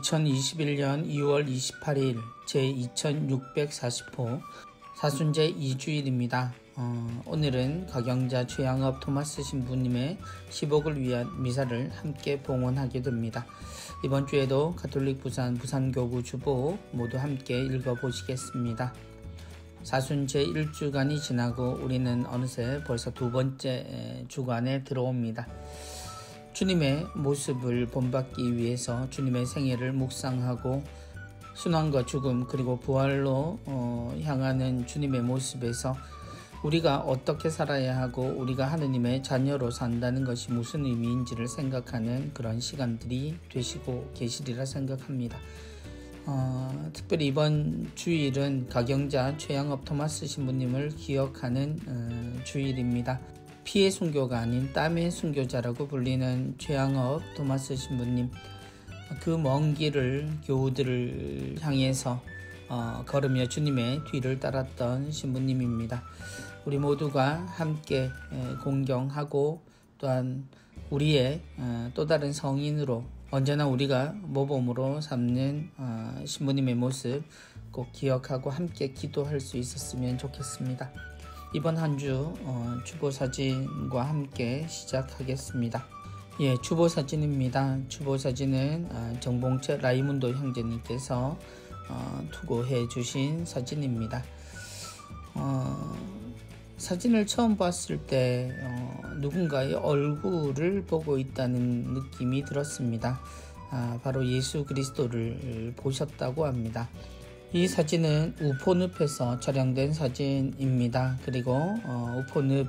2021년 2월 28일 제2640호 사순제 2주일입니다. 오늘은 가경자 최양업 토마스 신부님의 10억을 위한 미사를 함께 봉헌하게 됩니다. 이번 주에도 가톨릭 부산교구 주보 모두 함께 읽어보시겠습니다. 사순제 1주간이 지나고 우리는 어느새 벌써 두 번째 주간에 들어옵니다. 주님의 모습을 본받기 위해서 주님의 생애를 묵상하고 순환과 죽음 그리고 부활로 향하는 주님의 모습에서 우리가 어떻게 살아야 하고 우리가 하느님의 자녀로 산다는 것이 무슨 의미인지를 생각하는 그런 시간들이 되시고 계시리라 생각합니다. 특별히 이번 주일은 가경자 최양업 토마스 신부님을 기억하는 주일입니다. 피의 순교가 아닌 땀의 순교자라고 불리는 최양업 토마스 신부님, 그 먼 길을 교우들을 향해서 걸으며 주님의 뒤를 따랐던 신부님입니다. 우리 모두가 함께 공경하고 또한 우리의 또 다른 성인으로 언제나 우리가 모범으로 삼는 신부님의 모습 꼭 기억하고 함께 기도할 수 있었으면 좋겠습니다. 이번 한 주 주보사진과 함께 시작하겠습니다. 주보사진입니다. 주보사진은 정봉채 라이문도 형제님께서 투고해 주신 사진입니다. 사진을 처음 봤을 때 누군가의 얼굴을 보고 있다는 느낌이 들었습니다. 바로 예수 그리스도를 보셨다고 합니다. 이 사진은 우포늪에서 촬영된 사진입니다. 그리고 우포늪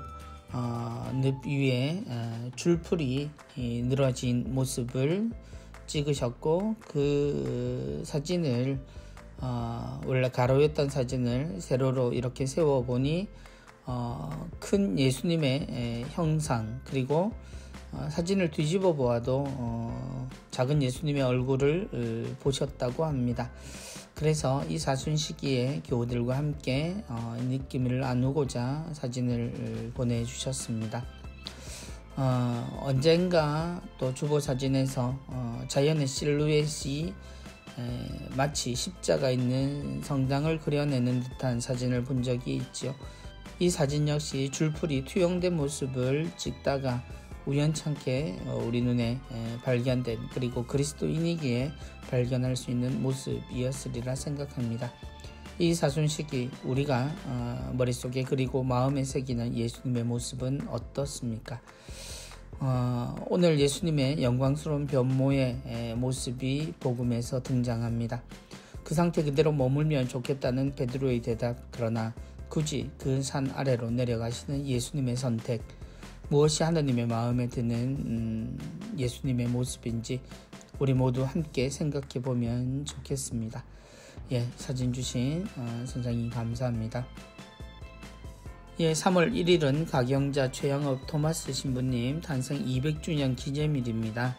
늪 위에 줄풀이 늘어진 모습을 찍으셨고, 그 사진을 원래 가로였던 사진을 세로로 이렇게 세워보니 큰 예수님의 형상, 그리고 사진을 뒤집어 보아도 작은 예수님의 얼굴을 보셨다고 합니다. 그래서 이 사순 시기에 교우들과 함께 느낌을 나누고자 사진을 보내주셨습니다. 언젠가 또 주보사진에서 자연의 실루엣이 마치 십자가 있는 성당을 그려내는 듯한 사진을 본 적이 있죠. 이 사진 역시 줄풀이 투영된 모습을 찍다가 우연찮게 우리 눈에 발견된, 그리고 그리스도인이기에 발견할 수 있는 모습이었으리라 생각합니다. 이 사순 시기 우리가 머릿속에 그리고 마음에 새기는 예수님의 모습은 어떻습니까? 오늘 예수님의 영광스러운 변모의 모습이 복음에서 등장합니다. 그 상태 그대로 머물면 좋겠다는 베드로의 대답, 그러나 굳이 그 산 아래로 내려가시는 예수님의 선택, 무엇이 하나님의 마음에 드는 예수님의 모습인지 우리 모두 함께 생각해 보면 좋겠습니다. 사진 주신 선생님 감사합니다. 3월 1일은 가경자 최양업 토마스 신부님 탄생 200주년 기념일입니다.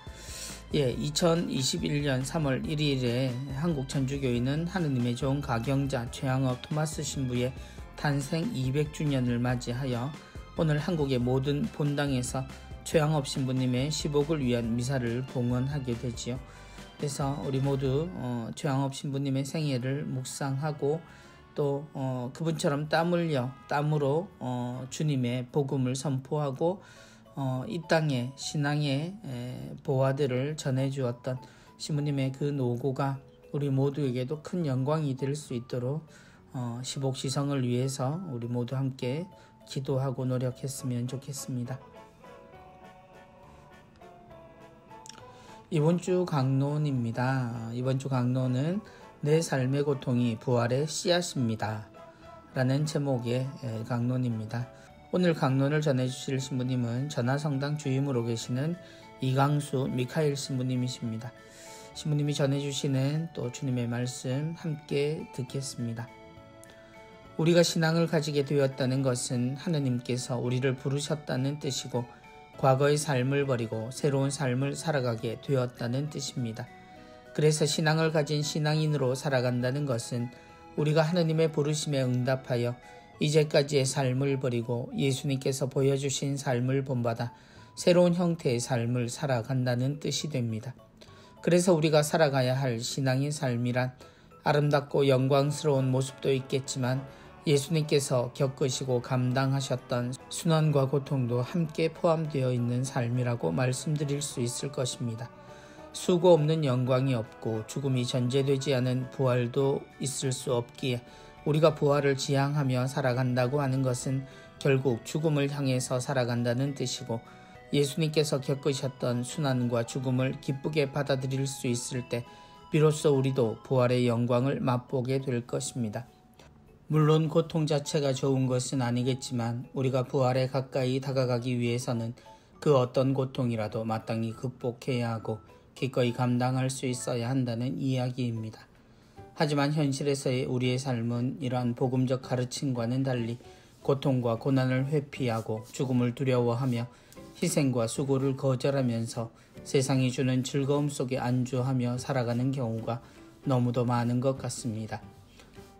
2021년 3월 1일에 한국천주교회는 하느님의 종 가경자 최양업 토마스 신부의 탄생 200주년을 맞이하여 오늘 한국의 모든 본당에서 최양업 신부님의 10억을 위한 미사를 봉헌하게 되지요. 그래서 우리 모두 최양업 신부님의 생애를 묵상하고 또 그분처럼 땀으로 주님의 복음을 선포하고 이 땅에 신앙의 보화들을 전해주었던 신부님의 그 노고가 우리 모두에게도 큰 영광이 될 수 있도록 10억 시성을 위해서 우리 모두 함께 기도하고 노력했으면 좋겠습니다. 이번 주 강론입니다. 이번 주 강론은 내 삶의 고통이 부활의 씨앗입니다 라는 제목의 강론입니다. 오늘 강론을 전해주실 신부님은 전하성당 주임으로 계시는 이강수 미카엘 신부님이십니다. 신부님이 전해주시는 또 주님의 말씀 함께 듣겠습니다. 우리가 신앙을 가지게 되었다는 것은 하느님께서 우리를 부르셨다는 뜻이고 과거의 삶을 버리고 새로운 삶을 살아가게 되었다는 뜻입니다. 그래서 신앙을 가진 신앙인으로 살아간다는 것은 우리가 하느님의 부르심에 응답하여 이제까지의 삶을 버리고 예수님께서 보여주신 삶을 본받아 새로운 형태의 삶을 살아간다는 뜻이 됩니다. 그래서 우리가 살아가야 할 신앙의 삶이란 아름답고 영광스러운 모습도 있겠지만 예수님께서 겪으시고 감당하셨던 순환과 고통도 함께 포함되어 있는 삶이라고 말씀드릴 수 있을 것입니다. 수고 없는 영광이 없고 죽음이 전제되지 않은 부활도 있을 수 없기에 우리가 부활을 지향하며 살아간다고 하는 것은 결국 죽음을 향해서 살아간다는 뜻이고, 예수님께서 겪으셨던 순환과 죽음을 기쁘게 받아들일 수 있을 때 비로소 우리도 부활의 영광을 맛보게 될 것입니다. 물론 고통 자체가 좋은 것은 아니겠지만 우리가 부활에 가까이 다가가기 위해서는 그 어떤 고통이라도 마땅히 극복해야 하고 기꺼이 감당할 수 있어야 한다는 이야기입니다. 하지만 현실에서의 우리의 삶은 이러한 복음적 가르침과는 달리 고통과 고난을 회피하고 죽음을 두려워하며 희생과 수고를 거절하면서 세상이 주는 즐거움 속에 안주하며 살아가는 경우가 너무도 많은 것 같습니다.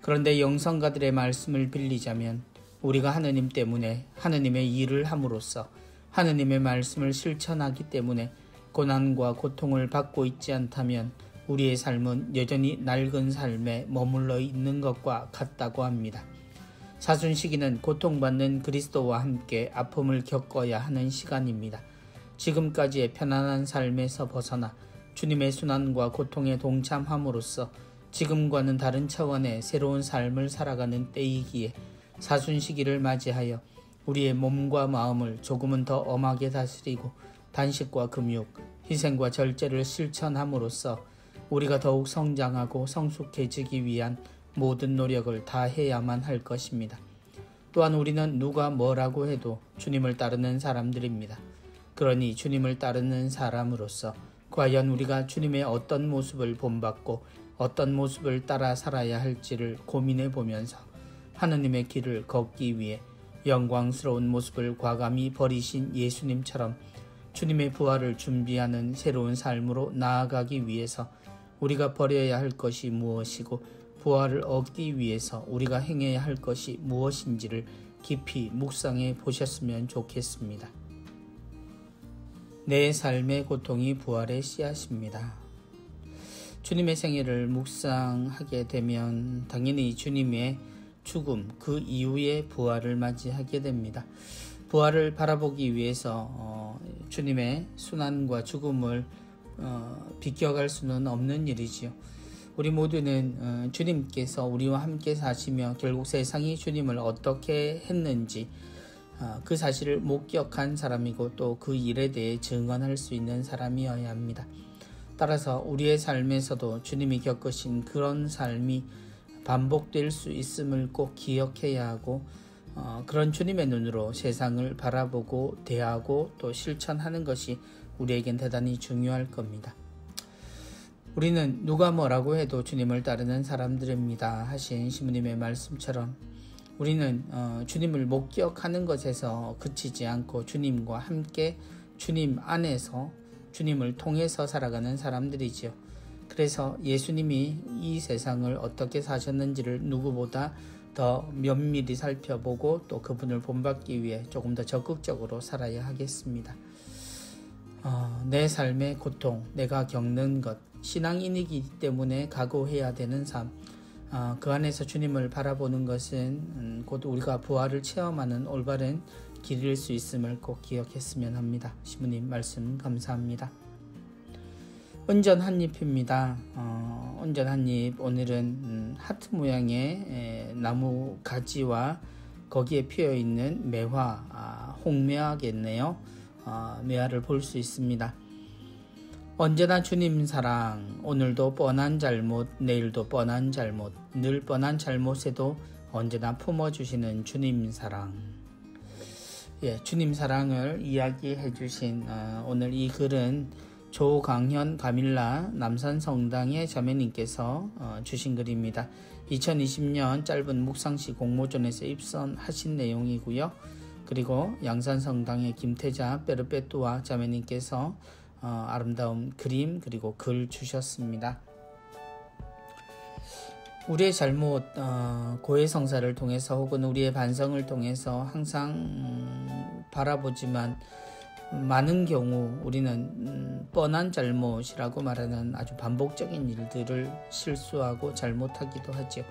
그런데 영성가들의 말씀을 빌리자면 우리가 하느님 때문에 하느님의 일을 함으로써 하느님의 말씀을 실천하기 때문에 고난과 고통을 받고 있지 않다면 우리의 삶은 여전히 낡은 삶에 머물러 있는 것과 같다고 합니다. 사순시기는 고통받는 그리스도와 함께 아픔을 겪어야 하는 시간입니다. 지금까지의 편안한 삶에서 벗어나 주님의 순환과 고통에 동참함으로써 지금과는 다른 차원의 새로운 삶을 살아가는 때이기에 사순시기를 맞이하여 우리의 몸과 마음을 조금은 더 엄하게 다스리고 단식과 금욕, 희생과 절제를 실천함으로써 우리가 더욱 성장하고 성숙해지기 위한 모든 노력을 다해야만 할 것입니다. 또한 우리는 누가 뭐라고 해도 주님을 따르는 사람들입니다. 그러니 주님을 따르는 사람으로서 과연 우리가 주님의 어떤 모습을 본받고 어떤 모습을 따라 살아야 할지를 고민해 보면서 하느님의 길을 걷기 위해 영광스러운 모습을 과감히 버리신 예수님처럼 주님의 부활을 준비하는 새로운 삶으로 나아가기 위해서 우리가 버려야 할 것이 무엇이고 부활을 얻기 위해서 우리가 행해야 할 것이 무엇인지를 깊이 묵상해 보셨으면 좋겠습니다. 내 삶의 고통이 부활의 씨앗입니다. 주님의 생애를 묵상하게 되면 당연히 주님의 죽음, 그 이후의 부활을 맞이하게 됩니다. 부활을 바라보기 위해서 주님의 순환과 죽음을 비껴갈 수는 없는 일이지요. 우리 모두는 주님께서 우리와 함께 사시며 결국 세상이 주님을 어떻게 했는지 그 사실을 목격한 사람이고 또 그 일에 대해 증언할 수 있는 사람이어야 합니다. 따라서 우리의 삶에서도 주님이 겪으신 그런 삶이 반복될 수 있음을 꼭 기억해야 하고 그런 주님의 눈으로 세상을 바라보고 대하고 또 실천하는 것이 우리에겐 대단히 중요할 겁니다. 우리는 누가 뭐라고 해도 주님을 따르는 사람들입니다 하신 시모님의 말씀처럼 우리는 주님을 목격하는 것에서 그치지 않고 주님과 함께 주님 안에서 주님을 통해서 살아가는 사람들이지요. 그래서 예수님이 이 세상을 어떻게 사셨는지를 누구보다 더 면밀히 살펴보고 또 그분을 본받기 위해 조금 더 적극적으로 살아야 하겠습니다. 내 삶의 고통, 내가 겪는 것, 신앙인이기 때문에 각오해야 되는 삶, 그 안에서 주님을 바라보는 것은 곧 우리가 부활을 체험하는 올바른 길일 수 있음을 꼭 기억했으면 합니다. 시모님 말씀 감사합니다. 온전 한잎입니다. 온전 한잎, 오늘은 하트 모양의 나무 가지와 거기에 피어있는 매화, 홍매화겠네요. 매화를 볼 수 있습니다. 언제나 주님 사랑, 오늘도 뻔한 잘못, 내일도 뻔한 잘못, 늘 뻔한 잘못에도 언제나 품어주시는 주님 사랑. 주님 사랑을 이야기해 주신 오늘 이 글은 조강현 가밀라 남산성당의 자매님께서 주신 글입니다. 2020년 짧은 묵상시 공모전에서 입선하신 내용이고요. 그리고 양산성당의 김태자 베르베뚜아 자매님께서 아름다운 그림 그리고 글 주셨습니다. 우리의 잘못, 고해성사를 통해서 혹은 우리의 반성을 통해서 항상 바라보지만 많은 경우 우리는 뻔한 잘못이라고 말하는 아주 반복적인 일들을 실수하고 잘못하기도 하죠.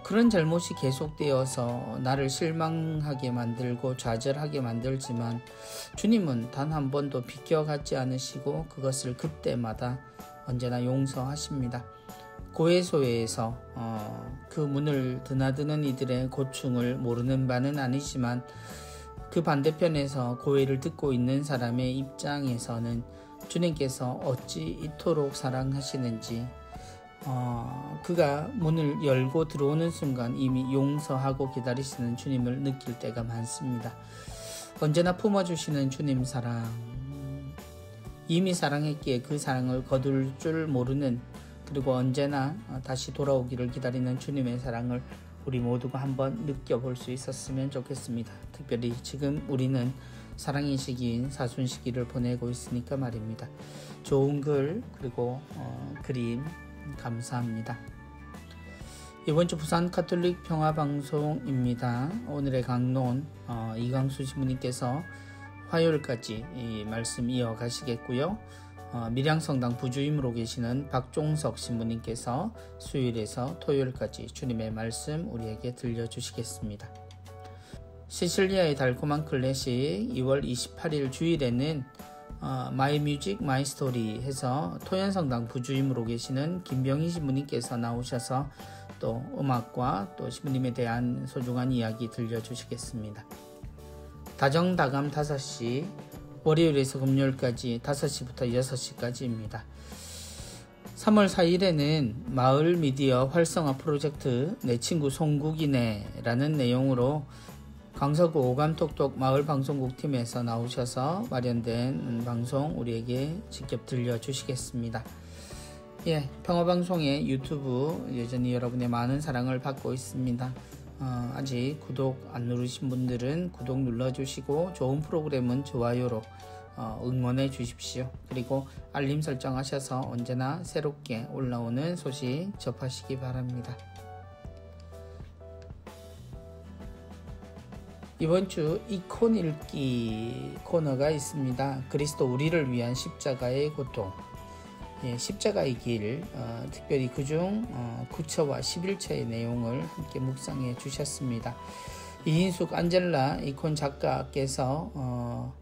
그런 잘못이 계속되어서 나를 실망하게 만들고 좌절하게 만들지만 주님은 단 한 번도 비껴가지 않으시고 그것을 그때마다 언제나 용서하십니다. 고해소에서 그 문을 드나드는 이들의 고충을 모르는 바는 아니지만 그 반대편에서 고해를 듣고 있는 사람의 입장에서는 주님께서 어찌 이토록 사랑하시는지 그가 문을 열고 들어오는 순간 이미 용서하고 기다리시는 주님을 느낄 때가 많습니다. 언제나 품어주시는 주님 사랑, 이미 사랑했기에 그 사랑을 거둘 줄 모르는, 그리고 언제나 다시 돌아오기를 기다리는 주님의 사랑을 우리 모두가 한번 느껴볼 수 있었으면 좋겠습니다. 특별히 지금 우리는 사랑의 시기인 사순 시기를 보내고 있으니까 말입니다. 좋은 글 그리고 그림 감사합니다. 이번 주 부산 가톨릭 평화방송입니다. 오늘의 강론 이강수 신부님께서 화요일까지 이 말씀 이어가시겠고요. 밀양성당 부주임으로 계시는 박종석 신부님께서 수요일에서 토요일까지 주님의 말씀 우리에게 들려주시겠습니다. 시실리아의 달콤한 클래식 2월 28일 주일에는 마이 뮤직 마이 스토리 해서 토연성당 부주임으로 계시는 김병희 신부님께서 나오셔서 또 음악과 또 신부님에 대한 소중한 이야기 들려주시겠습니다. 다정다감 5시, 월요일에서 금요일까지 5시부터 6시까지입니다. 3월 4일에는 마을 미디어 활성화 프로젝트 내 친구 송국이네 라는 내용으로 강서구 오감톡톡 마을방송국 팀에서 나오셔서 마련된 방송 우리에게 직접 들려주시겠습니다. 평화방송의 유튜브 여전히 여러분의 많은 사랑을 받고 있습니다. 아직 구독 안 누르신 분들은 구독 눌러주시고 좋은 프로그램은 좋아요로 응원해 주십시오. 그리고 알림 설정하셔서 언제나 새롭게 올라오는 소식 접하시기 바랍니다. 이번 주 이콘 읽기 코너가 있습니다. 그리스도 우리를 위한 십자가의 고통, 십자가의 길, 특별히 그중 9처와 11처의 내용을 함께 묵상해 주셨습니다. 이인숙 안젤라 이콘 작가께서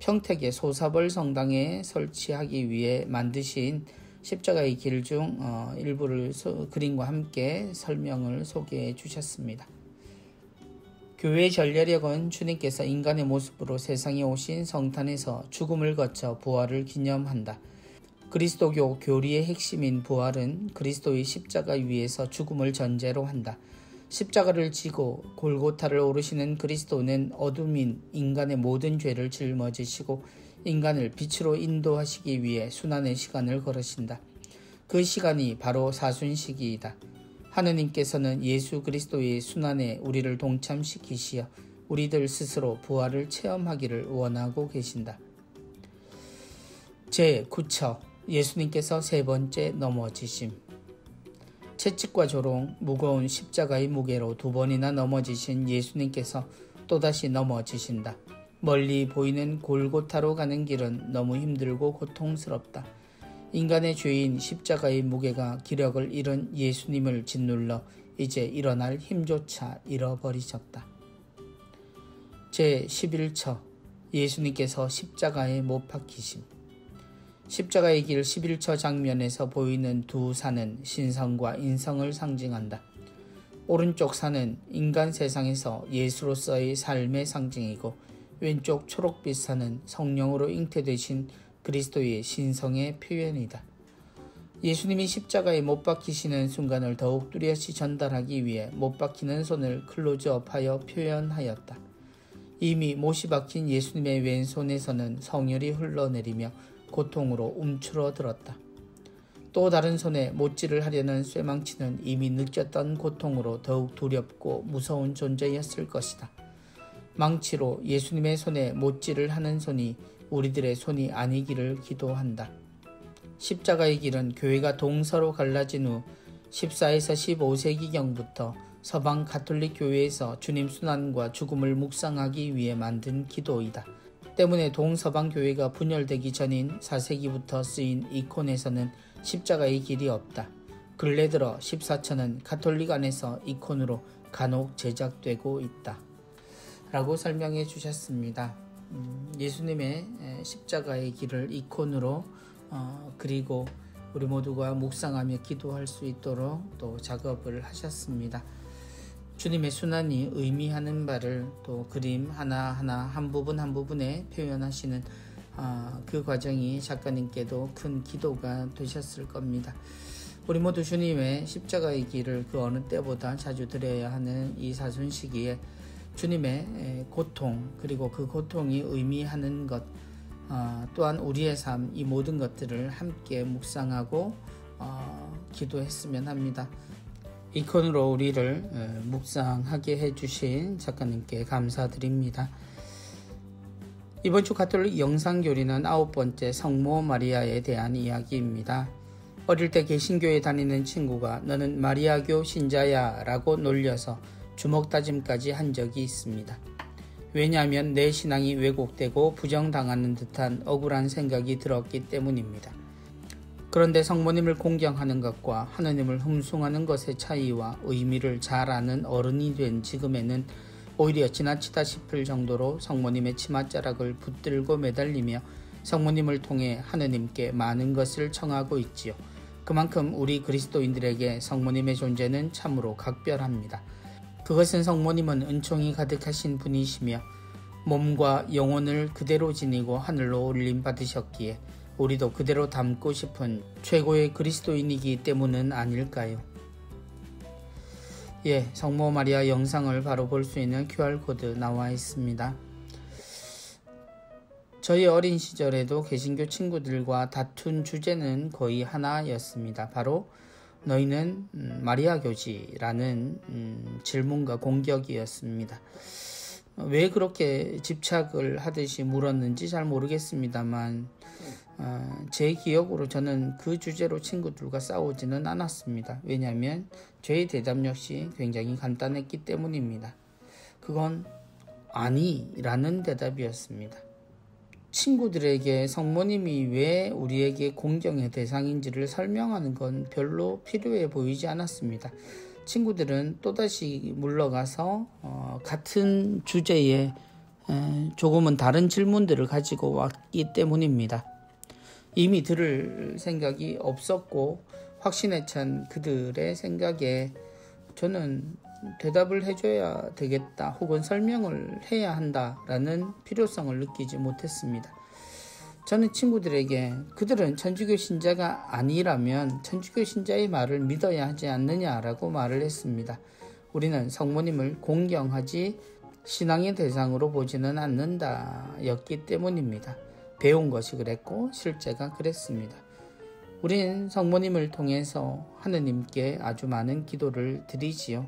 평택의 소사벌 성당에 설치하기 위해 만드신 십자가의 길 중 일부를 그림과 함께 설명을 소개해 주셨습니다. 교회의 전례력은 주님께서 인간의 모습으로 세상에 오신 성탄에서 죽음을 거쳐 부활을 기념한다. 그리스도교 교리의 핵심인 부활은 그리스도의 십자가 위에서 죽음을 전제로 한다. 십자가를 지고 골고타를 오르시는 그리스도는 어둠인 인간의 모든 죄를 짊어지시고 인간을 빛으로 인도하시기 위해 순환의 시간을 걸으신다. 그 시간이 바로 사순시기이다. 하느님께서는 예수 그리스도의 순환에 우리를 동참시키시어 우리들 스스로 부활을 체험하기를 원하고 계신다. 제9처 예수님께서 3번째 넘어지심. 채찍과 조롱, 무거운 십자가의 무게로 2번이나 넘어지신 예수님께서 또다시 넘어지신다. 멀리 보이는 골고타로 가는 길은 너무 힘들고 고통스럽다. 인간의 죄인 십자가의 무게가 기력을 잃은 예수님을 짓눌러 이제 일어날 힘조차 잃어버리셨다. 제11처 예수님께서 십자가에 못 박히심. 십자가의 길 11처 장면에서 보이는 두 산은 신성과 인성을 상징한다. 오른쪽 산은 인간 세상에서 예수로서의 삶의 상징이고 왼쪽 초록빛 산은 성령으로 잉태되신 그리스도의 신성의 표현이다. 예수님이 십자가에 못 박히시는 순간을 더욱 뚜렷이 전달하기 위해 못 박히는 손을 클로즈업하여 표현하였다. 이미 못이 박힌 예수님의 왼손에서는 성혈이 흘러내리며 고통으로 움츠러들었다. 또 다른 손에 못질을 하려는 쇠망치는 이미 느꼈던 고통으로 더욱 두렵고 무서운 존재였을 것이다. 망치로 예수님의 손에 못질을 하는 손이 우리들의 손이 아니기를 기도한다. 십자가의 길은 교회가 동서로 갈라진 후 14에서 15세기경부터 서방 가톨릭 교회에서 주님 순환과 죽음을 묵상하기 위해 만든 기도이다. 때문에 동서방 교회가 분열되기 전인 4세기부터 쓰인 이콘에서는 십자가의 길이 없다. 근래 들어 14천은 가톨릭 안에서 이콘으로 간혹 제작되고 있다. 라고 설명해 주셨습니다. 예수님의 십자가의 길을 이콘으로 그리고 우리 모두가 묵상하며 기도할 수 있도록 또 작업을 하셨습니다. 주님의 순환이 의미하는 바를 또 그림 하나하나 한 부분 한 부분에 표현하시는 그 과정이 작가님께도 큰 기도가 되셨을 겁니다. 우리 모두 주님의 십자가의 길을 그 어느 때보다 자주 드려야 하는 이 사순 시기에 주님의 고통 그리고 그 고통이 의미하는 것 또한 우리의 삶 이 모든 것들을 함께 묵상하고 기도했으면 합니다. 이콘으로 우리를 묵상하게 해주신 작가님께 감사드립니다. 이번 주 가톨릭 영상교리는 9번째 성모 마리아에 대한 이야기입니다. 어릴 때 개신교에 다니는 친구가 너는 마리아교 신자야 라고 놀려서 주먹 다짐까지 한 적이 있습니다. 왜냐하면 내 신앙이 왜곡되고 부정당하는 듯한 억울한 생각이 들었기 때문입니다. 그런데 성모님을 공경하는 것과 하느님을 흠숭하는 것의 차이와 의미를 잘 아는 어른이 된 지금에는 오히려 지나치다 싶을 정도로 성모님의 치맛자락을 붙들고 매달리며 성모님을 통해 하느님께 많은 것을 청하고 있지요. 그만큼 우리 그리스도인들에게 성모님의 존재는 참으로 각별합니다. 그것은 성모님은 은총이 가득하신 분이시며 몸과 영혼을 그대로 지니고 하늘로 올림 받으셨기에 우리도 그대로 닮고 싶은 최고의 그리스도인이기 때문은 아닐까요? 성모 마리아 영상을 바로 볼 수 있는 QR코드 나와 있습니다. 저희 어린 시절에도 개신교 친구들과 다툰 주제는 거의 하나였습니다. 바로 너희는 마리아교지라는 질문과 공격이었습니다. 왜 그렇게 집착을 하듯이 물었는지 잘 모르겠습니다만 제 기억으로 저는 그 주제로 친구들과 싸우지는 않았습니다. 왜냐하면 저의 대답 역시 굉장히 간단했기 때문입니다. 그건 아니라는 대답이었습니다. 친구들에게 성모님이 왜 우리에게 공경의 대상인지를 설명하는 건 별로 필요해 보이지 않았습니다. 친구들은 또다시 물러가서 같은 주제에 조금은 다른 질문들을 가지고 왔기 때문입니다. 이미 들을 생각이 없었고 확신에 찬 그들의 생각에 저는 대답을 해줘야 되겠다 혹은 설명을 해야 한다라는 필요성을 느끼지 못했습니다. 저는 친구들에게 그들은 천주교 신자가 아니라면 천주교 신자의 말을 믿어야 하지 않느냐라고 말을 했습니다. 우리는 성모님을 공경하지 신앙의 대상으로 보지는 않는다 였기 때문입니다. 배운 것이 그랬고 실제가 그랬습니다. 우린 성모님을 통해서 하느님께 아주 많은 기도를 드리지요.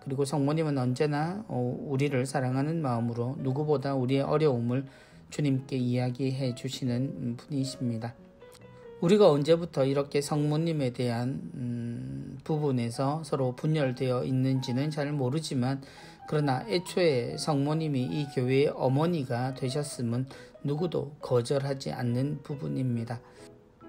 그리고 성모님은 언제나 우리를 사랑하는 마음으로 누구보다 우리의 어려움을 주님께 이야기해 주시는 분이십니다. 우리가 언제부터 이렇게 성모님에 대한 부분에서 서로 분열되어 있는지는 잘 모르지만 그러나 애초에 성모님이 이 교회의 어머니가 되셨음은 누구도 거절하지 않는 부분입니다.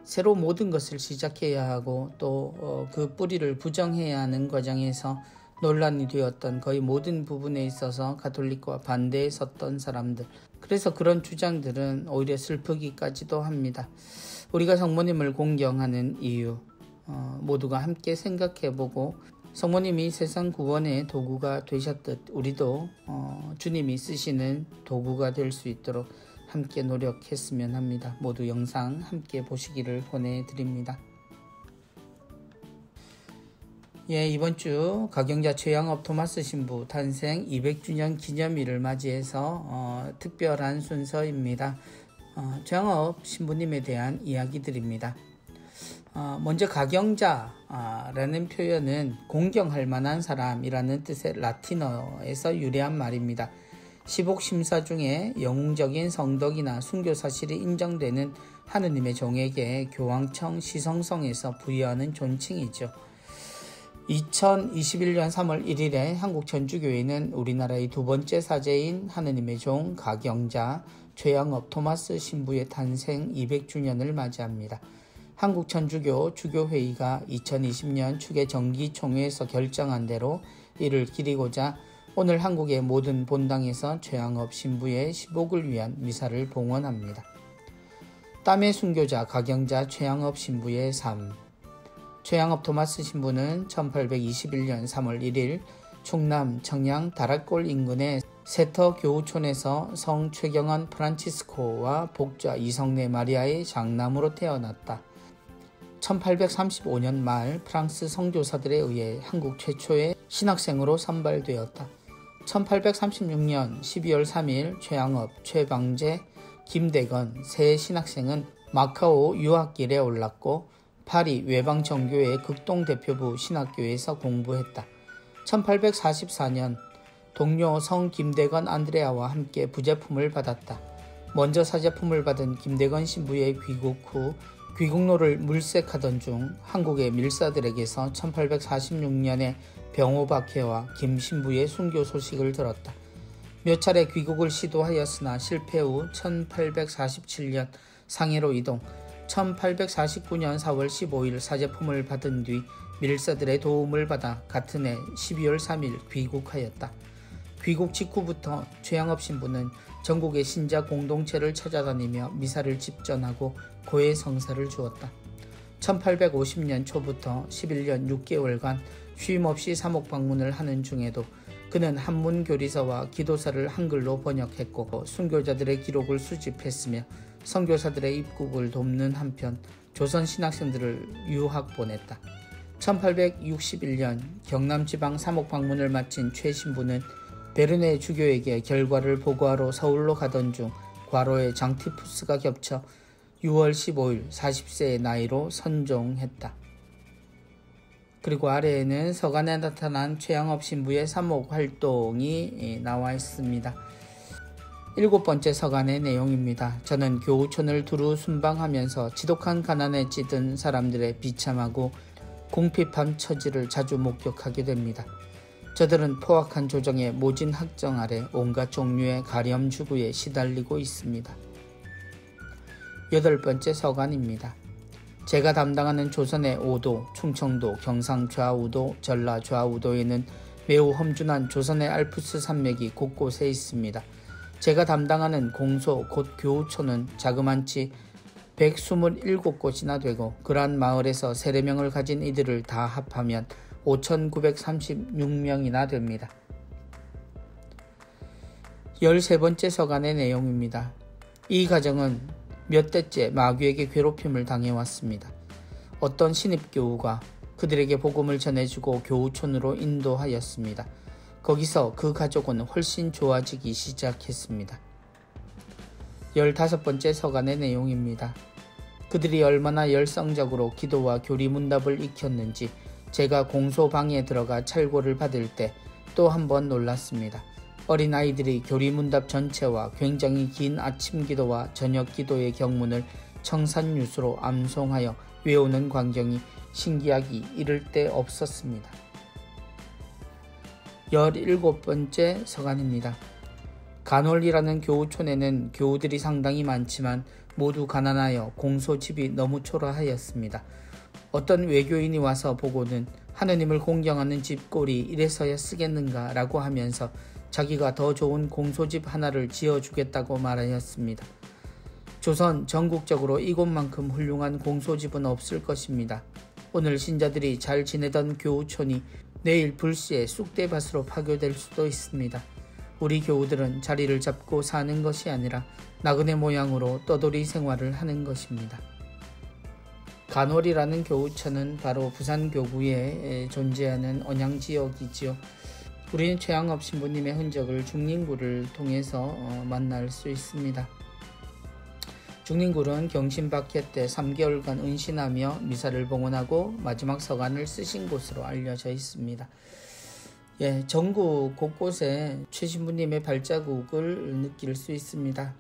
새로 모든 것을 시작해야 하고 또 그 뿌리를 부정해야 하는 과정에서 논란이 되었던 거의 모든 부분에 있어서 가톨릭과 반대에 섰던 사람들, 그래서 그런 주장들은 오히려 슬프기까지도 합니다. 우리가 성모님을 공경하는 이유 모두가 함께 생각해보고 성모님이 세상 구원의 도구가 되셨듯 우리도 주님이 쓰시는 도구가 될 수 있도록 함께 노력했으면 합니다. 모두 영상 함께 보시기를 권해드립니다. 이번 주 가경자 최양업 토마스 신부 탄생 200주년 기념일을 맞이해서 특별한 순서입니다. 최양업 신부님에 대한 이야기들입니다. 먼저 가경자라는 표현은 공경할 만한 사람이라는 뜻의 라틴어에서 유래한 말입니다. 시복심사 중에 영웅적인 성덕이나 순교 사실이 인정되는 하느님의 종에게 교황청 시성성에서 부여하는 존칭이죠. 2021년 3월 1일에 한국천주교회는 우리나라의 두 번째 사제인 하느님의 종 가경자 최양업 토마스 신부의 탄생 200주년을 맞이합니다. 한국천주교 주교회의가 2020년 추계 정기총회에서 결정한 대로 이를 기리고자 오늘 한국의 모든 본당에서 최양업 신부의 시복을 위한 미사를 봉헌합니다. 땀의 순교자 가경자 최양업 신부의 삶. 최양업 토마스 신부는 1821년 3월 1일 충남 청양 다락골 인근의 세터 교우촌에서 성 최경원 프란치스코와 복좌 이성내 마리아의 장남으로 태어났다. 1835년 말 프랑스 선교사들에 의해 한국 최초의 신학생으로 선발되었다. 1836년 12월 3일 최양업, 최방재, 김대건 세 신학생은 마카오 유학길에 올랐고 파리 외방정교회 극동대표부 신학교에서 공부했다. 1844년 동료 성 김대건 안드레아와 함께 부제품을 받았다. 먼저 사제품을 받은 김대건 신부의 귀국 후 귀국로를 물색하던 중 한국의 밀사들에게서 1846년에 병호박해와 김 신부의 순교 소식을 들었다. 몇 차례 귀국을 시도하였으나 실패 후 1847년 상해로 이동, 1849년 4월 15일 사제품을 받은 뒤 밀사들의 도움을 받아 같은 해 12월 3일 귀국하였다. 귀국 직후부터 최양업 신부는 전국의 신자 공동체를 찾아다니며 미사를 집전하고 고해 성사를 주었다. 1850년 초부터 11년 6개월간 쉼없이 사목 방문을 하는 중에도 그는 한문 교리서와 기도사를 한글로 번역했고 순교자들의 기록을 수집했으며 선교사들의 입국을 돕는 한편 조선 신학생들을 유학 보냈다. 1861년 경남지방 사목 방문을 마친 최 신부는 베르네 주교에게 결과를 보고하러 서울로 가던 중 과로에 장티푸스가 겹쳐 6월 15일 40세의 나이로 선종했다. 그리고 아래에는 서간에 나타난 최양업 신부의 사목 활동이 나와 있습니다. 7번째 서간의 내용입니다. 저는 교우촌을 두루 순방하면서 지독한 가난에 찌든 사람들의 비참하고 궁핍한 처지를 자주 목격하게 됩니다. 저들은 포악한 조정의 모진 학정 아래 온갖 종류의 가렴주구에 시달리고 있습니다. 8번째 서간입니다. 제가 담당하는 조선의 5도, 충청도, 경상 좌우도, 전라 좌우도에는 매우 험준한 조선의 알프스 산맥이 곳곳에 있습니다. 제가 담당하는 공소 곧 교우촌은 자그만치 127곳이나 되고 그러한 마을에서 세례명을 가진 이들을 다 합하면 5,936명이나 됩니다. 13번째 서간의 내용입니다. 이 가정은 몇 대째 마귀에게 괴롭힘을 당해왔습니다. 어떤 신입교우가 그들에게 복음을 전해주고 교우촌으로 인도하였습니다. 거기서 그 가족은 훨씬 좋아지기 시작했습니다. 15번째 서간의 내용입니다. 그들이 얼마나 열성적으로 기도와 교리문답을 익혔는지 제가 공소방에 들어가 찰고를 받을 때 또 한 번 놀랐습니다. 어린아이들이 교리문답 전체와 굉장히 긴 아침 기도와 저녁 기도의 경문을 청산유수로 암송하여 외우는 광경이 신기하기 이를 데 없었습니다. 17번째 서간입니다. 간월이라는 교우촌에는 교우들이 상당히 많지만 모두 가난하여 공소집이 너무 초라하였습니다. 어떤 외교인이 와서 보고는 하느님을 공경하는 집 꼴이 이래서야 쓰겠는가 라고 하면서 자기가 더 좋은 공소집 하나를 지어주겠다고 말하였습니다. 조선 전국적으로 이곳만큼 훌륭한 공소집은 없을 것입니다. 오늘 신자들이 잘 지내던 교우촌이 내일 불시에 쑥대밭으로 파교될 수도 있습니다. 우리 교우들은 자리를 잡고 사는 것이 아니라 나그네 모양으로 떠돌이 생활을 하는 것입니다. 간월이라는 교우촌은 바로 부산교구에 존재하는 언양지역이지요. 우리는 최양업 신부님의 흔적을 중림굴을 통해서 만날 수 있습니다. 중림굴은 경신박해 때 3개월간 은신하며 미사를 봉헌하고 마지막 서간을 쓰신 곳으로 알려져 있습니다. 전국 곳곳에 최 신부님의 발자국을 느낄 수 있습니다.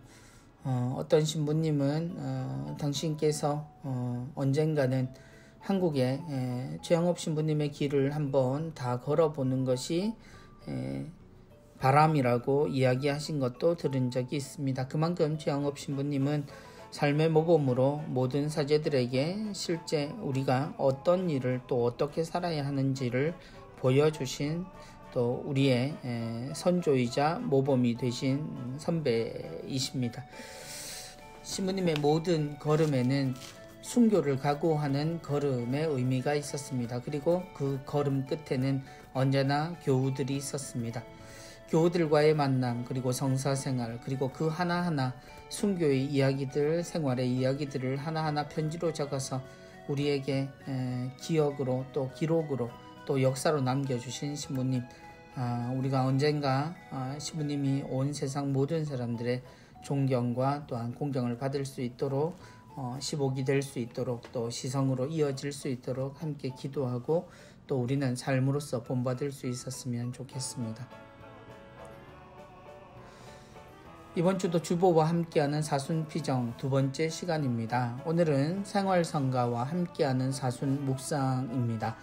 어떤 신부님은 당신께서 언젠가는 한국에 최양업 신부님의 길을 한번 다 걸어보는 것이 바람이라고 이야기하신 것도 들은 적이 있습니다. 그만큼 최영업 신부님은 삶의 모범으로 모든 사제들에게 실제 우리가 어떤 일을 또 어떻게 살아야 하는지를 보여주신 또 우리의 선조이자 모범이 되신 선배이십니다. 신부님의 모든 걸음에는 순교를 각오하는 걸음의 의미가 있었습니다. 그리고 그 걸음 끝에는 언제나 교우들이 있었습니다. 교우들과의 만남, 그리고 성사생활, 그리고 그 하나하나 순교의 이야기들, 생활의 이야기들을 하나하나 편지로 적어서 우리에게 기억으로 또 기록으로 또 역사로 남겨주신 신부님, 우리가 언젠가 신부님이 온 세상 모든 사람들의 존경과 또한 공경을 받을 수 있도록 시복이 될 수 있도록 또 시성으로 이어질 수 있도록 함께 기도하고 또 우리는 삶으로서 본받을 수 있었으면 좋겠습니다. 이번 주도 주보와 함께하는 사순피정 두 번째 시간입니다. 오늘은 생활성가와 함께하는 사순 묵상입니다.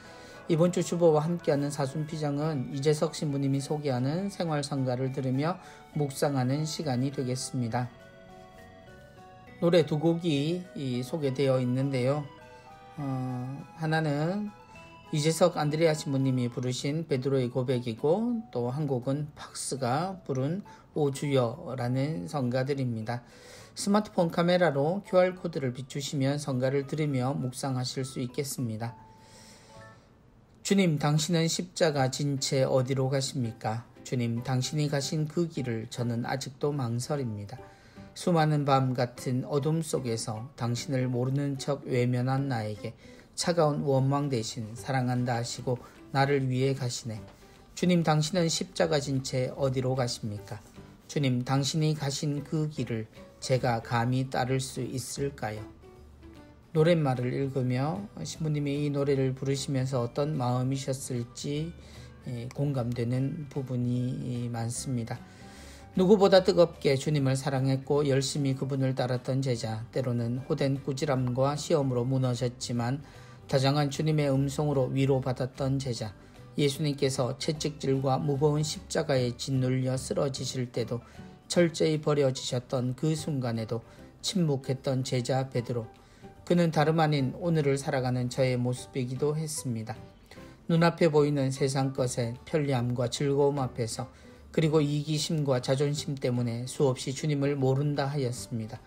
이번 주 주보와 함께하는 사순피정은 이재석 신부님이 소개하는 생활성가를 들으며 묵상하는 시간이 되겠습니다. 노래 두 곡이 소개되어 있는데요. 하나는 이재석 안드레아 신부님이 부르신 베드로의 고백이고 또 한 곡은 팍스가 부른 오 주여라는 성가들입니다. 스마트폰 카메라로 QR코드를 비추시면 성가를 들으며 묵상하실 수 있겠습니다. 주님, 당신은 십자가 진 채 어디로 가십니까? 주님, 당신이 가신 그 길을 저는 아직도 망설입니다. 수많은 밤 같은 어둠 속에서 당신을 모르는 척 외면한 나에게 차가운 원망 대신 사랑한다 하시고 나를 위해 가시네. 주님, 당신은 십자가 진 채 어디로 가십니까? 주님, 당신이 가신 그 길을 제가 감히 따를 수 있을까요? 노랫말을 읽으며 신부님이 이 노래를 부르시면서 어떤 마음이셨을지 공감되는 부분이 많습니다. 누구보다 뜨겁게 주님을 사랑했고 열심히 그분을 따랐던 제자, 때로는 호된 꾸지람과 시험으로 무너졌지만 다정한 주님의 음성으로 위로받았던 제자, 예수님께서 채찍질과 무거운 십자가에 짓눌려 쓰러지실 때도 철저히 버려지셨던 그 순간에도 침묵했던 제자 베드로, 그는 다름 아닌 오늘을 살아가는 저의 모습이기도 했습니다. 눈앞에 보이는 세상 것의 편리함과 즐거움 앞에서, 그리고 이기심과 자존심 때문에 수없이 주님을 모른다 하였습니다.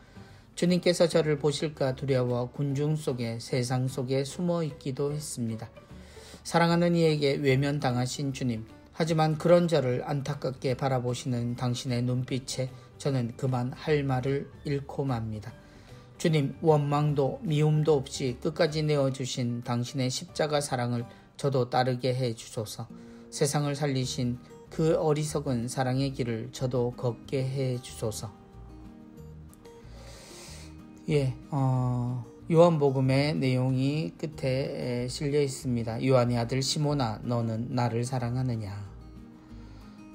주님께서 저를 보실까 두려워 군중 속에 세상 속에 숨어 있기도 했습니다. 사랑하는 이에게 외면당하신 주님, 하지만 그런 저를 안타깝게 바라보시는 당신의 눈빛에 저는 그만 할 말을 잃고 맙니다. 주님, 원망도 미움도 없이 끝까지 내어주신 당신의 십자가 사랑을 저도 따르게 해주소서. 세상을 살리신 그 어리석은 사랑의 길을 저도 걷게 해주소서. 요한복음의 내용이 끝에 실려 있습니다. 요한의 아들 시몬아, 너는 나를 사랑하느냐?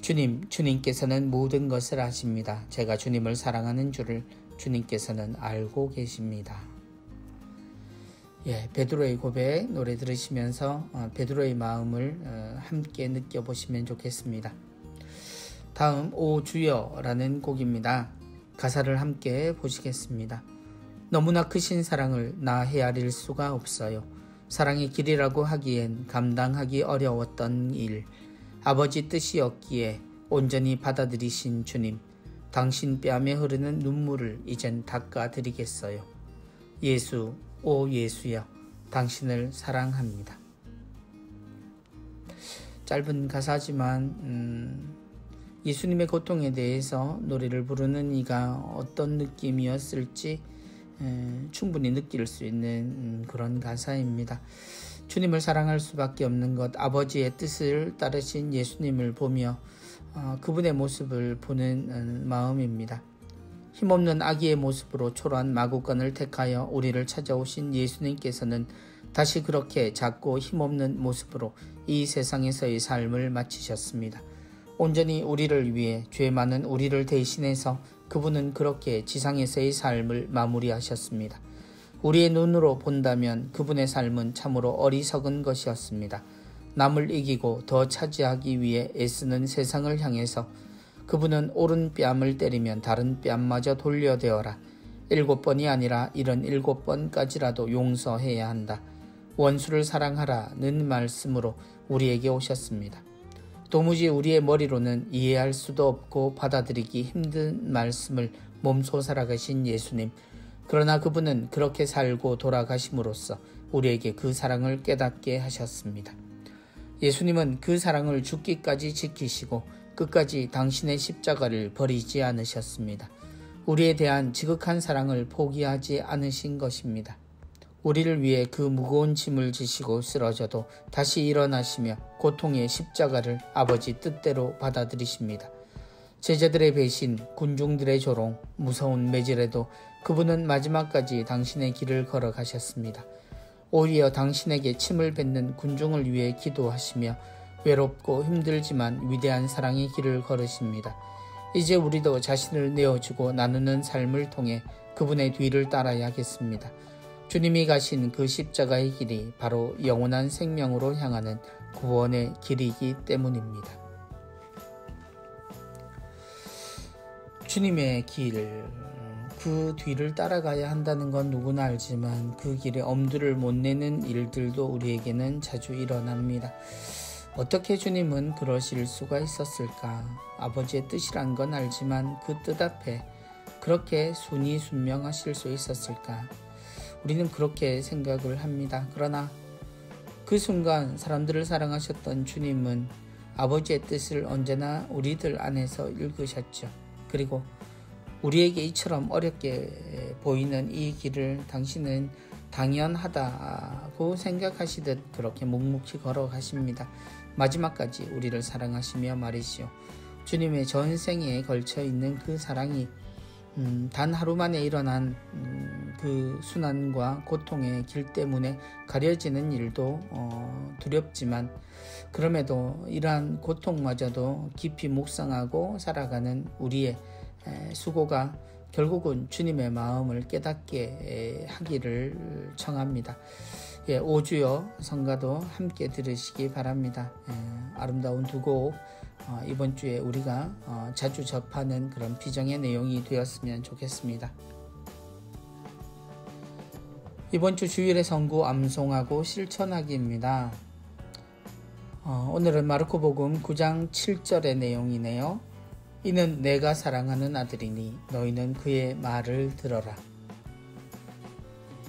주님께서는 모든 것을 아십니다. 제가 주님을 사랑하는 줄을 주님께서는 알고 계십니다. 베드로의 고백 노래 들으시면서 베드로의 마음을 함께 느껴보시면 좋겠습니다. 다음 오 주여라는 곡입니다. 가사를 함께 보시겠습니다. 너무나 크신 사랑을 나 헤아릴 수가 없어요. 사랑의 길이라고 하기엔 감당하기 어려웠던 일, 아버지 뜻이었기에 온전히 받아들이신 주님, 당신 뺨에 흐르는 눈물을 이젠 닦아드리겠어요. 예수, 오 예수여, 당신을 사랑합니다. 짧은 가사지만 예수님의 고통에 대해서 노래를 부르는 이가 어떤 느낌이었을지 충분히 느낄 수 있는 그런 가사입니다. 주님을 사랑할 수밖에 없는 것, 아버지의 뜻을 따르신 예수님을 보며 그분의 모습을 보는 마음입니다. 힘없는 아기의 모습으로 초라한 마구간을 택하여 우리를 찾아오신 예수님께서는 다시 그렇게 작고 힘없는 모습으로 이 세상에서의 삶을 마치셨습니다. 온전히 우리를 위해 죄 많은 우리를 대신해서 그분은 그렇게 지상에서의 삶을 마무리하셨습니다. 우리의 눈으로 본다면 그분의 삶은 참으로 어리석은 것이었습니다. 남을 이기고 더 차지하기 위해 애쓰는 세상을 향해서 그분은 오른 뺨을 때리면 다른 뺨마저 돌려대어라. 7번이 아니라 77번까지라도 용서해야 한다. 원수를 사랑하라는 말씀으로 우리에게 오셨습니다. 도무지 우리의 머리로는 이해할 수도 없고 받아들이기 힘든 말씀을 몸소 살아가신 예수님. 그러나 그분은 그렇게 살고 돌아가심으로써 우리에게 그 사랑을 깨닫게 하셨습니다. 예수님은 그 사랑을 죽기까지 지키시고 끝까지 당신의 십자가를 버리지 않으셨습니다. 우리에 대한 지극한 사랑을 포기하지 않으신 것입니다. 우리를 위해 그 무거운 짐을 지시고 쓰러져도 다시 일어나시며 고통의 십자가를 아버지 뜻대로 받아들이십니다. 제자들의 배신, 군중들의 조롱, 무서운 매질에도 그분은 마지막까지 당신의 길을 걸어가셨습니다. 오히려 당신에게 침을 뱉는 군중을 위해 기도하시며 외롭고 힘들지만 위대한 사랑의 길을 걸으십니다. 이제 우리도 자신을 내어주고 나누는 삶을 통해 그분의 뒤를 따라야겠습니다. 주님이 가신 그 십자가의 길이 바로 영원한 생명으로 향하는 구원의 길이기 때문입니다. 주님의 길, 그 뒤를 따라가야 한다는 건 누구나 알지만 그 길에 엄두를 못 내는 일들도 우리에게는 자주 일어납니다. 어떻게 주님은 그러실 수가 있었을까? 아버지의 뜻이란 건 알지만 그 뜻 앞에 그렇게 순이순명하실 수 있었을까? 우리는 그렇게 생각을 합니다. 그러나 그 순간 사람들을 사랑하셨던 주님은 아버지의 뜻을 언제나 우리들 안에서 읽으셨죠. 그리고 우리에게 이처럼 어렵게 보이는 이 길을 당신은 당연하다고 생각하시듯 그렇게 묵묵히 걸어가십니다. 마지막까지 우리를 사랑하시며 말이시오. 주님의 전생에 걸쳐있는 그 사랑이 단 하루 만에 일어난 그 순환과 고통의 길 때문에 가려지는 일도 두렵지만 그럼에도 이러한 고통마저도 깊이 묵상하고 살아가는 우리의 수고가 결국은 주님의 마음을 깨닫게 하기를 청합니다. 예, 오주여 성가도 함께 들으시기 바랍니다. 아름다운 두 곡 이번 주에 우리가 자주 접하는 그런 비정의 내용이 되었으면 좋겠습니다. 이번 주 주일의 성구 암송하고 실천하기입니다. 오늘은 마르코복음 9장 7절의 내용이네요. 이는 내가 사랑하는 아들이니 너희는 그의 말을 들어라.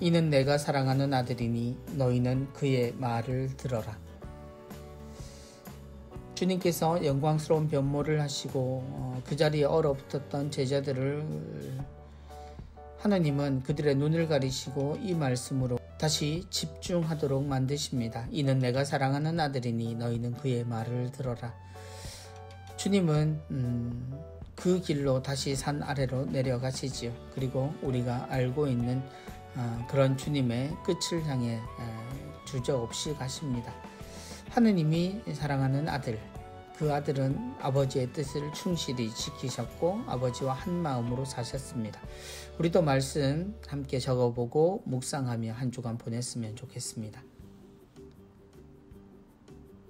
이는 내가 사랑하는 아들이니 너희는 그의 말을 들어라. 주님께서 영광스러운 변모를 하시고 그 자리에 얼어붙었던 제자들을 하나님은 그들의 눈을 가리시고 이 말씀으로 다시 집중하도록 만드십니다. 이는 내가 사랑하는 아들이니 너희는 그의 말을 들어라. 주님은 그 길로 다시 산 아래로 내려가시지요. 그리고 우리가 알고 있는 그런 주님의 끝을 향해 주저없이 가십니다. 하느님이 사랑하는 아들, 그 아들은 아버지의 뜻을 충실히 지키셨고 아버지와 한 마음으로 사셨습니다. 우리도 말씀 함께 적어보고 묵상하며 한 주간 보냈으면 좋겠습니다.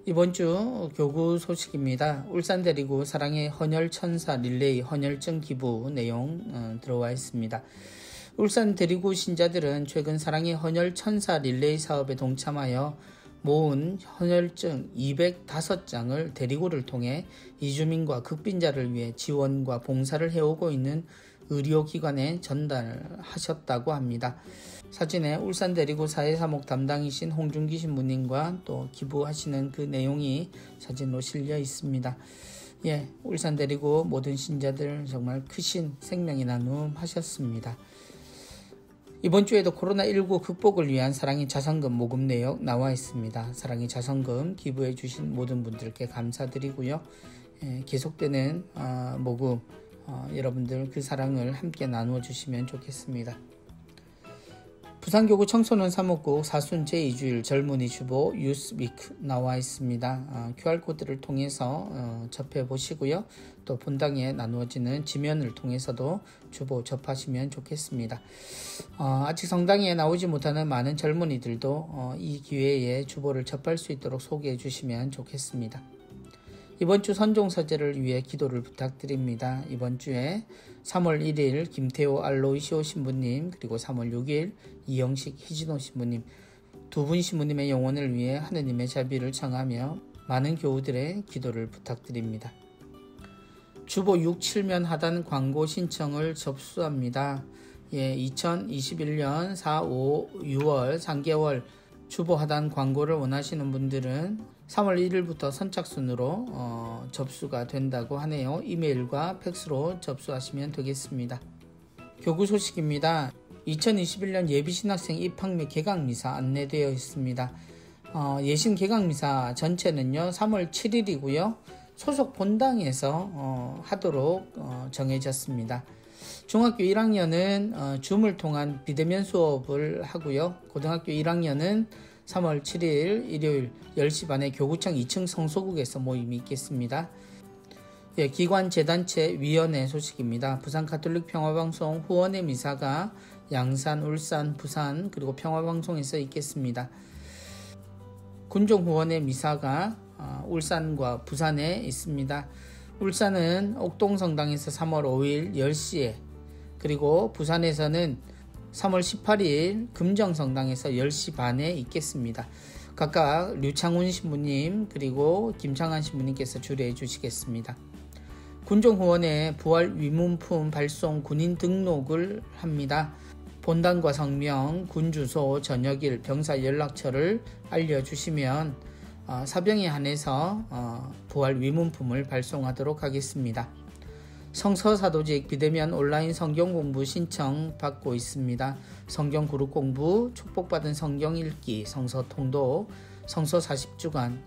이번 주 교구 소식입니다. 울산 대리구 사랑의 헌혈천사 릴레이 헌혈증 기부 내용 들어와 있습니다. 울산 대리구 신자들은 최근 사랑의 헌혈천사 릴레이 사업에 동참하여 모은 헌혈증 205장을 대리구를 통해 이주민과 극빈자를 위해 지원과 봉사를 해오고 있는 의료기관에 전달하셨다고 합니다. 사진에 울산 대리구 사회사목 담당이신 홍준기 신부님과 또 기부하시는 그 내용이 사진으로 실려 있습니다. 예, 울산 대리구 모든 신자들 정말 크신 생명의 나눔 하셨습니다. 이번 주에도 코로나19 극복을 위한 사랑의 자선금 모금 내역 나와 있습니다. 사랑의 자선금 기부해 주신 모든 분들께 감사드리고요. 계속되는 모금 여러분들 그 사랑을 함께 나누어 주시면 좋겠습니다. 부산교구 청소년 사목국 사순 제2주일 젊은이 주보 유스위크 나와 있습니다. QR코드를 통해서 접해 보시고요. 또 본당에 나누어지는 지면을 통해서도 주보 접하시면 좋겠습니다. 아직 성당에 나오지 못하는 많은 젊은이들도 이 기회에 주보를 접할 수 있도록 소개해 주시면 좋겠습니다. 이번 주 선종서재를 위해 기도를 부탁드립니다. 이번 주에 3월 1일 김태호 알로이시오 신부님, 그리고 3월 6일 이영식 희진호 신부님, 두 분 신부님의 영혼을 위해 하느님의 자비를 청하며 많은 교우들의 기도를 부탁드립니다. 주보 6, 7면 하단 광고 신청을 접수합니다. 2021년 4, 5, 6월 3개월 주보 하단 광고를 원하시는 분들은 3월 1일부터 선착순으로 접수가 된다고 하네요. 이메일과 팩스로 접수하시면 되겠습니다. 교구 소식입니다. 2021년 예비신학생 입학 및 개강미사 안내되어 있습니다. 예신 개강미사 전체는요 3월 7일이고요. 소속 본당에서 하도록 정해졌습니다. 중학교 1학년은 줌을 통한 비대면 수업을 하고요. 고등학교 1학년은 3월 7일 일요일 10시 반에 교구청 2층 성소국에서 모임이 있겠습니다. 기관 재단체 위원회 소식입니다. 부산 가톨릭 평화방송 후원회 미사가 양산, 울산, 부산 그리고 평화방송에서 있겠습니다. 군종 후원회 미사가 울산과 부산에 있습니다. 울산은 옥동성당에서 3월 5일 10시에, 그리고 부산에서는 3월 18일 금정성당에서 10시 반에 있겠습니다. 각각 류창훈 신부님 그리고 김창한 신부님께서 주례해 주시겠습니다. 군종후원에 부활 위문품 발송 군인 등록을 합니다. 본당과 성명, 군주소, 저녁일, 병사 연락처를 알려주시면 사병에 한해서 부활 위문품을 발송하도록 하겠습니다. 성서사도직 비대면 온라인 성경 공부 신청 받고 있습니다. 성경 그룹 공부, 축복받은 성경 읽기, 성서 통독, 성서 40주간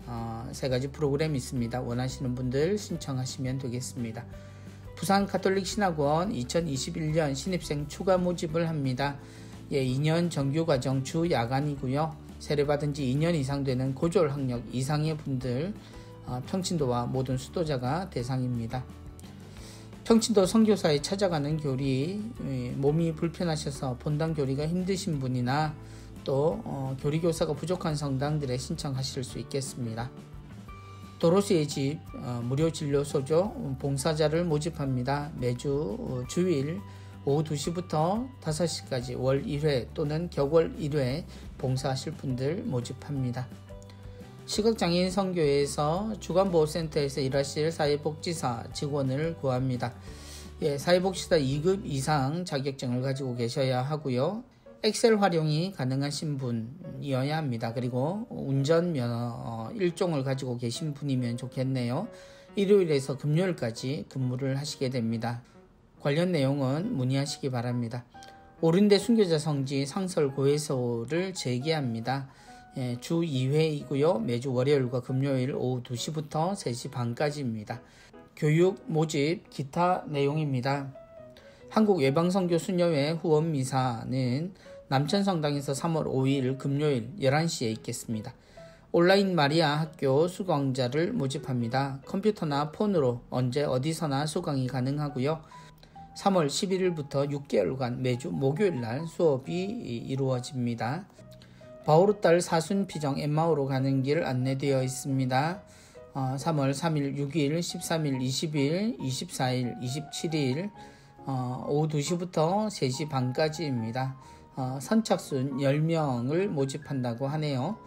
3가지 프로그램 있습니다. 원하시는 분들 신청하시면 되겠습니다. 부산 가톨릭 신학원 2021년 신입생 추가 모집을 합니다. 2년 정규과정 주 야간이고요. 세례받은 지 2년 이상 되는 고졸 학력 이상의 분들, 평신도와 모든 수도자가 대상입니다. 평신도 선교사에 찾아가는 교리, 몸이 불편하셔서 본당 교리가 힘드신 분이나 또 교리교사가 부족한 성당들에 신청하실 수 있겠습니다. 도로시의 집 무료 진료소죠. 봉사자를 모집합니다. 매주 주일 오후 2시부터 5시까지 월 1회 또는 격월 1회 봉사하실 분들 모집합니다. 시각장애인 선교회에서 주간보호센터에서 일하실 사회복지사 직원을 구합니다. 사회복지사 2급 이상 자격증을 가지고 계셔야 하고요. 엑셀 활용이 가능하신 분이어야 합니다. 그리고 운전면허 1종을 가지고 계신 분이면 좋겠네요. 일요일에서 금요일까지 근무를 하시게 됩니다. 관련 내용은 문의하시기 바랍니다. 오른대 순교자 성지 상설고해소를 재개합니다. 주 2회이고요. 매주 월요일과 금요일 오후 2시부터 3시 반까지입니다. 교육, 모집, 기타 내용입니다. 한국외방선교 수녀회 후원미사는 남천성당에서 3월 5일 금요일 11시에 있겠습니다. 온라인 마리아 학교 수강자를 모집합니다. 컴퓨터나 폰으로 언제 어디서나 수강이 가능하고요. 3월 11일부터 6개월간 매주 목요일날 수업이 이루어집니다. 바오르딸 사순피정 엠마오로 가는 길 안내되어 있습니다. 3월 3일, 6일, 13일, 20일, 24일, 27일 오후 2시부터 3시 반까지입니다. 선착순 10명을 모집한다고 하네요.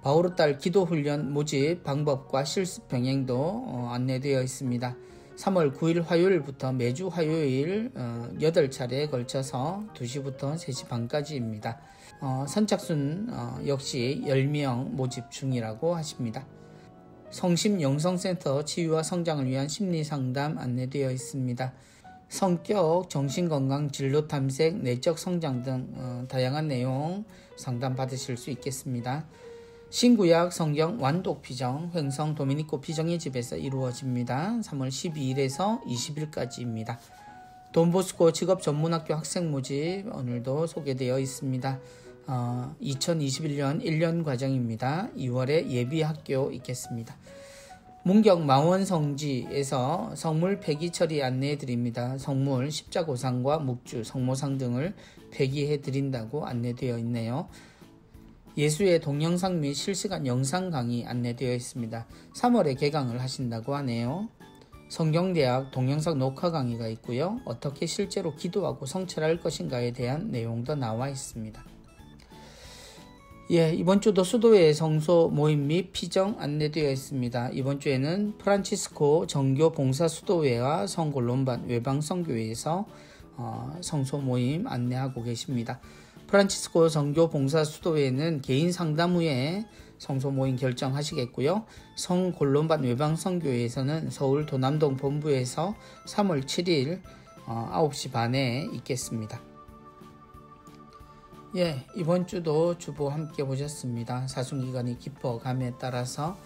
바오르딸 기도훈련 모집 방법과 실습 병행도 안내되어 있습니다. 3월 9일 화요일부터 매주 화요일 8차례에 걸쳐서 2시부터 3시 반까지입니다. 선착순 역시 10명 모집 중이라고 하십니다. 성심영성센터 치유와 성장을 위한 심리상담 안내되어 있습니다. 성격, 정신건강, 진로 탐색, 내적 성장 등 다양한 내용 상담 받으실 수 있겠습니다. 신구약 성경 완독 피정, 횡성 도미니코 피정의 집에서 이루어집니다. 3월 12일에서 20일까지입니다. 돈보스코 직업전문학교 학생 모집 오늘도 소개되어 있습니다. 2021년 1년 과정입니다. 2월에 예비학교 있겠습니다. 문경 망원성지에서 성물 폐기 처리 안내해 드립니다. 성물 십자고상과 묵주, 성모상 등을 폐기해 드린다고 안내되어 있네요. 예수의 동영상 및 실시간 영상 강의 안내되어 있습니다. 3월에 개강을 하신다고 하네요. 성경대학 동영상 녹화 강의가 있고요. 어떻게 실제로 기도하고 성찰할 것인가에 대한 내용도 나와 있습니다. 이번 주도 수도회 성소 모임 및 피정 안내되어 있습니다. 이번 주에는 프란치스코 정교 봉사 수도회와 성골론반 외방선교회에서 성소 모임 안내하고 계십니다. 프란치스코 정교 봉사 수도회는 개인 상담 후에 성소 모임 결정하시겠고요. 성골론반 외방선교회에서는 서울 도남동 본부에서 3월 7일 9시 반에 있겠습니다. 이번 주도 주보 함께 보셨습니다. 사순기간이 깊어감에 따라서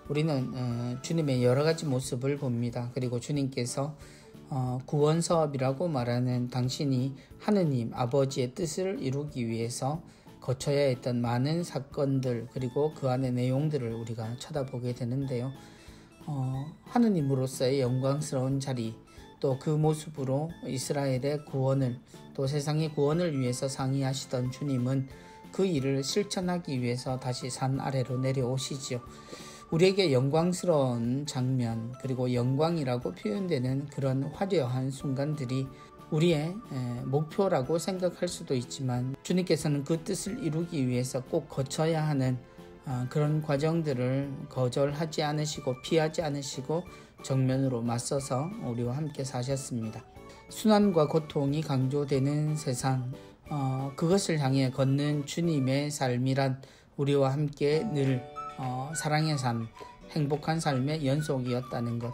우리는 주님의 여러 가지 모습을 봅니다. 그리고 주님께서 구원 사업이라고 말하는 당신이 하느님 아버지의 뜻을 이루기 위해서 거쳐야 했던 많은 사건들 그리고 그 안의 내용들을 우리가 쳐다보게 되는데요. 하느님으로서의 영광스러운 자리 또 그 모습으로 이스라엘의 구원을 또 세상의 구원을 위해서 상의하시던 주님은 그 일을 실천하기 위해서 다시 산 아래로 내려오시지요. 우리에게 영광스러운 장면 그리고 영광이라고 표현되는 그런 화려한 순간들이 우리의 목표라고 생각할 수도 있지만 주님께서는 그 뜻을 이루기 위해서 꼭 거쳐야 하는 그런 과정들을 거절하지 않으시고 피하지 않으시고 정면으로 맞서서 우리와 함께 사셨습니다. 순환과 고통이 강조되는 세상 그것을 향해 걷는 주님의 삶이란 우리와 함께 늘 사랑의 삶, 행복한 삶의 연속이었다는 것.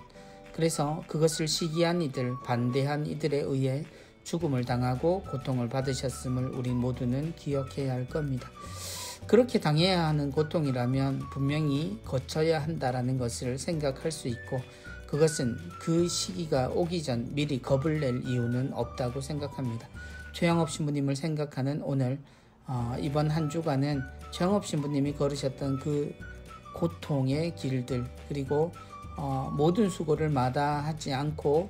그래서 그것을 시기한 이들, 반대한 이들에 의해 죽음을 당하고 고통을 받으셨음을 우리 모두는 기억해야 할 겁니다. 그렇게 당해야 하는 고통이라면 분명히 거쳐야 한다라는 것을 생각할 수 있고 그것은 그 시기가 오기 전 미리 겁을 낼 이유는 없다고 생각합니다. 최영업 신부님을 생각하는 오늘 이번 한 주간은 최영업 신부님이 걸으셨던 그 고통의 길들 그리고 모든 수고를 마다하지 않고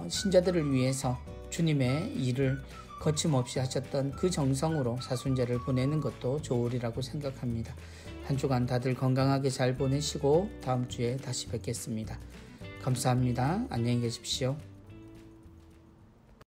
신자들을 위해서 주님의 일을 거침없이 하셨던 그 정성으로 사순절을 보내는 것도 좋으리라고 생각합니다. 한 주간 다들 건강하게 잘 보내시고 다음 주에 다시 뵙겠습니다. 감사합니다. 안녕히 계십시오.